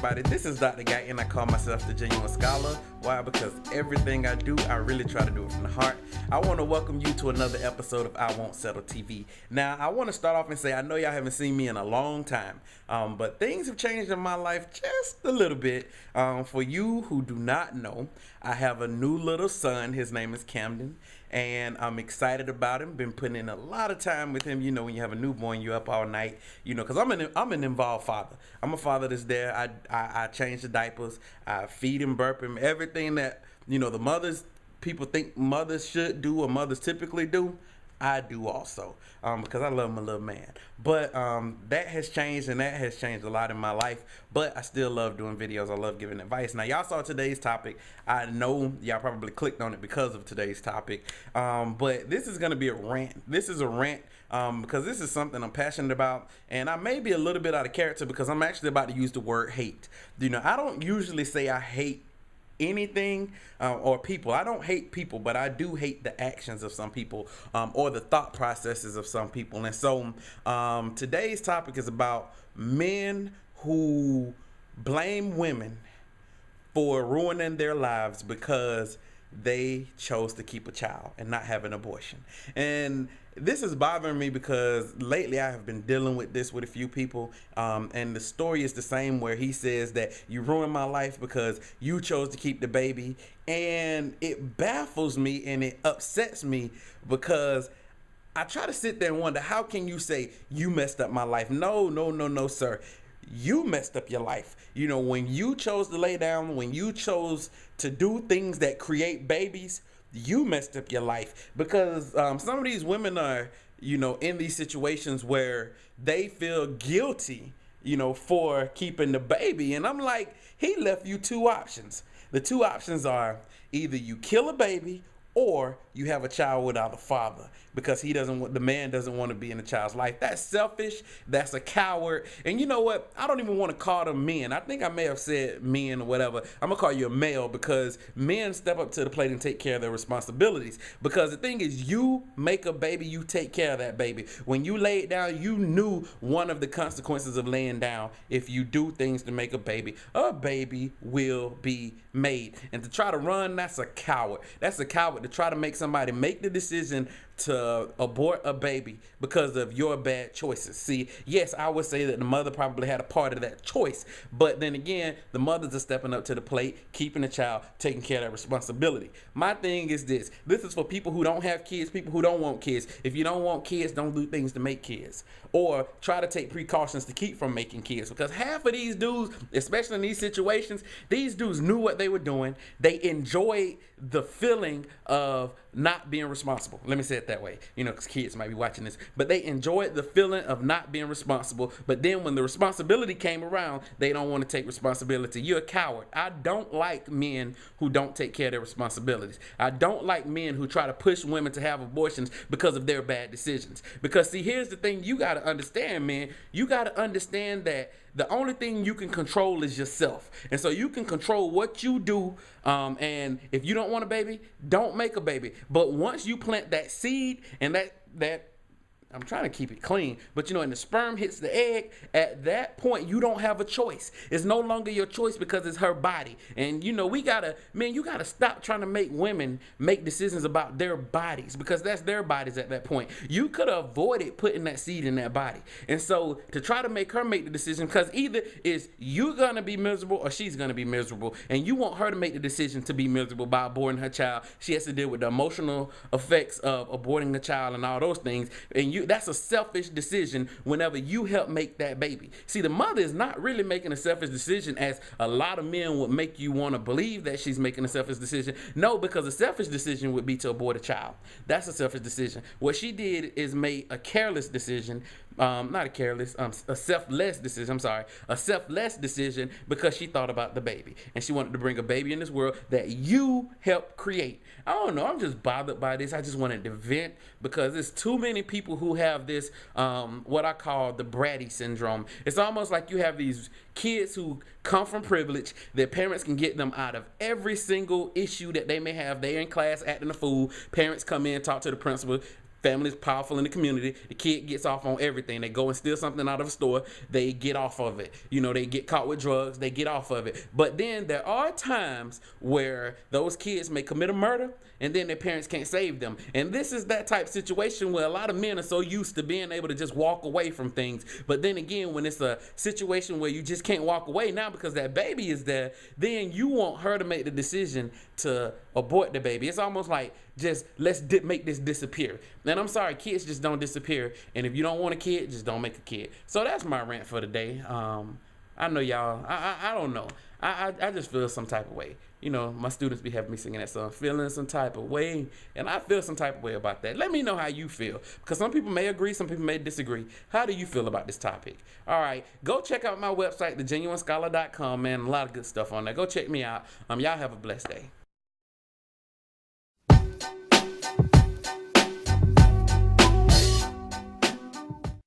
everybody? This is Dr. Guyton. I call myself the Genuine Scholar. Why? Because everything I do, I really try to do it from the heart. I want to welcome you to another episode of I Won't Settle TV. Now, I want to start off and say, I know y'all haven't seen me in a long time, but things have changed in my life just a little bit. For you who do not know, I have a new little son. His name is Camden. And I'm excited about him. Been putting in a lot of time with him. You know, when you have a newborn, you're up all night. You know, because I'm an involved father. I'm a father that's there. I change the diapers. I feed him, burp him, everything that, you know, people think mothers should do or mothers typically do. I do also, because I love my little man. But that has changed, and that has changed a lot in my life. But I still love doing videos. I love giving advice. Now, y'all saw today's topic. I know y'all probably clicked on it because of today's topic. But this is going to be a rant. This is a rant because this is something I'm passionate about. And I may be a little bit out of character because I'm actually about to use the word hate. You know, I don't usually say I hate anything or people. I don't hate people, but I do hate the actions of some people or the thought processes of some people. And so today's topic is about men who blame women for ruining their lives because they chose to keep a child and not have an abortion. And this is bothering me because lately I have been dealing with this with a few people, and the story is the same, where he says that you ruined my life because you chose to keep the baby. And it baffles me and it upsets me because I try to sit there and wonder, how can you say you messed up my life? No, sir. You messed up your life. You know, when you chose to lay down, when you chose to do things that create babies, you messed up your life. Because some of these women are, you know, in these situations where they feel guilty, you know, for keeping the baby. And I'm like, he left you two options. The two options are either you kill a baby or you have a child without a father, because the man doesn't want to be in the child's life. That's selfish. That's a coward. And you know what? I don't even want to call them men. I think I may have said men or whatever. I'm going to call you a male, because men step up to the plate and take care of their responsibilities. Because the thing is, you make a baby, you take care of that baby. When you lay it down, you knew one of the consequences of laying down. If you do things to make a baby will be made. And to try to run, that's a coward. That's a coward to try to make somebody make the decision to abort a baby because of your bad choices. See, yes, I would say that the mother probably had a part of that choice, but then again, the mothers are stepping up to the plate, keeping the child, taking care of that responsibility. My thing is this is for people who don't have kids, people who don't want kids. If you don't want kids, don't do things to make kids, or try to take precautions to keep from making kids, because half of these dudes, especially in these situations, these dudes knew what they were doing. They enjoyed the feeling of not being responsible. Let me say it that way, you know, because kids might be watching this, but they enjoyed the feeling of not being responsible. But then when the responsibility came around, they don't want to take responsibility. You're a coward. I don't like men who don't take care of their responsibilities. I don't like men who try to push women to have abortions because of their bad decisions. Because see, here's the thing you got to understand, man. You got to understand that the only thing you can control is yourself. And so you can control what you do. And if you don't want a baby, don't make a baby. But once you plant that seed, and that I'm trying to keep it clean, but you know, and the sperm hits the egg, at that point, you don't have a choice. It's no longer your choice because it's her body. And you know, you gotta stop trying to make women make decisions about their bodies, because that's their bodies at that point. You could have avoided putting that seed in that body. And so to try to make her make the decision, because either is you gonna be miserable or she's gonna be miserable, and you want her to make the decision to be miserable by aborting her child. She has to deal with the emotional effects of aborting the child and all those things. And that's a selfish decision whenever you help make that baby. See, the mother is not really making a selfish decision, as a lot of men would make you want to believe that she's making a selfish decision. No, because a selfish decision would be to abort a child. That's a selfish decision. What she did is made a careless decision, a selfless decision. I'm sorry, a selfless decision, because she thought about the baby and she wanted to bring a baby in this world that you helped create. I don't know. I'm just bothered by this. I just wanted to vent, because there's too many people who have this, what I call the bratty syndrome. It's almost like you have these kids who come from privilege. Their parents can get them out of every single issue that they may have. They're in class acting a fool. Parents come in, talk to the principal. Family is powerful in the community. The kid gets off on everything. They go and steal something out of a store, they get off of it. You know, they get caught with drugs, they get off of it. But then there are times where those kids may commit a murder and then their parents can't save them. And this is that type of situation where a lot of men are so used to being able to just walk away from things. But then again, when it's a situation where you just can't walk away now because that baby is there, then you want her to make the decision to abort the baby. It's almost like, just let's make this disappear. And I'm sorry, kids just don't disappear. And if you don't want a kid, just don't make a kid. So that's my rant for today. I know y'all, I don't know. I just feel some type of way. You know, my students be having me singing that song, feeling some type of way. And I feel some type of way about that. Let me know how you feel. Because some people may agree, some people may disagree. How do you feel about this topic? All right, go check out my website, thegenuinescholar.com, man. A lot of good stuff on there. Go check me out. Y'all have a blessed day.